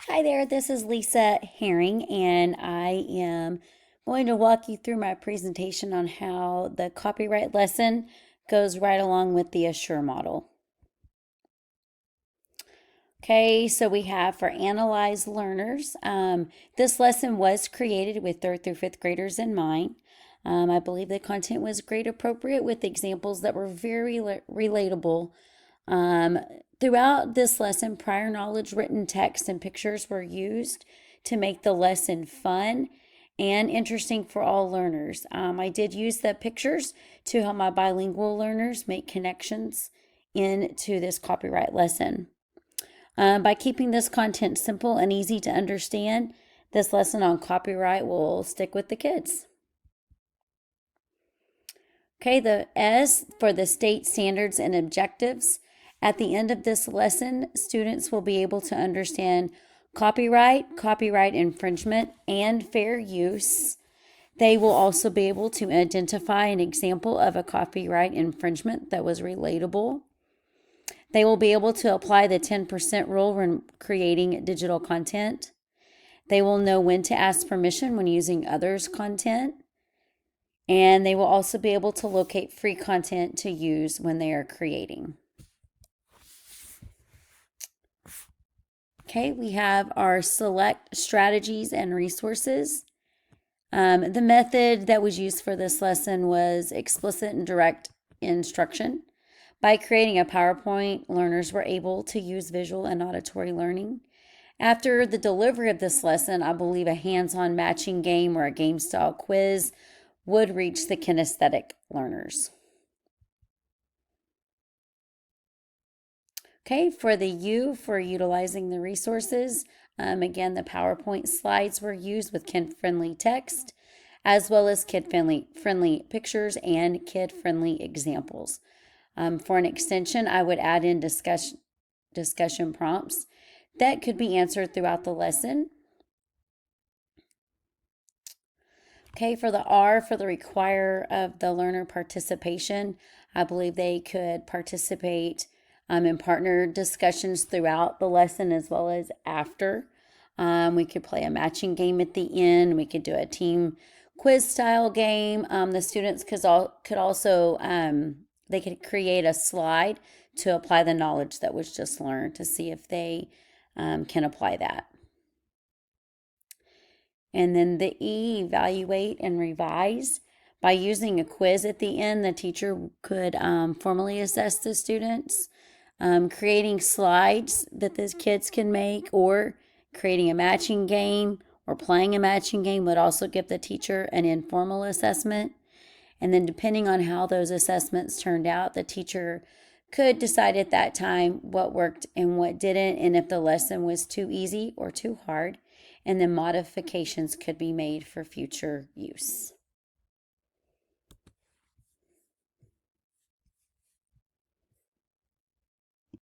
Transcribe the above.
Hi there, this is Lisa Herring, and I am going to walk you through my presentation on how the copyright lesson goes right along with the Assure model. Okay, so we have for Analyze Learners. This lesson was created with 3rd through 5th graders in mind. I believe the content was grade appropriate with examples that were very relatable. Um, Throughout this lesson, prior knowledge, written text, and pictures were used to make the lesson fun and interesting for all learners. I did use the pictures to help my bilingual learners make connections into this copyright lesson. By keeping this content simple and easy to understand, this lesson on copyright will stick with the kids. Okay, the S for the state standards and objectives. At the end of this lesson, students will be able to understand copyright, copyright infringement, and fair use. They will also be able to identify an example of a copyright infringement that was relatable. They will be able to apply the 10% rule when creating digital content. They will know when to ask permission when using others' content. And they will also be able to locate free content to use when they are creating. Okay, we have our select strategies and resources. The method that was used for this lesson was explicit and direct instruction. By creating a PowerPoint, learners were able to use visual and auditory learning. After the delivery of this lesson, I believe a hands-on matching game or a game-style quiz would reach the kinesthetic learners. Okay, for the U for utilizing the resources, again, the PowerPoint slides were used with kid-friendly text, as well as kid-friendly pictures and kid-friendly examples. For an extension, I would add in discussion prompts that could be answered throughout the lesson. Okay, for the R, for the require of the learner participation, I believe they could participate in partner discussions throughout the lesson as well as after. We could play a matching game at the end. We could do a team quiz style game. The students could also they could create a slide to apply the knowledge that was just learned to see if they can apply that. And then the E, evaluate and revise. By using a quiz at the end, the teacher could formally assess the students. Creating slides that the kids can make, or creating a matching game or playing a matching game would also give the teacher an informal assessment. And then depending on how those assessments turned out, the teacher could decide at that time what worked and what didn't, and if the lesson was too easy or too hard, and then modifications could be made for future use.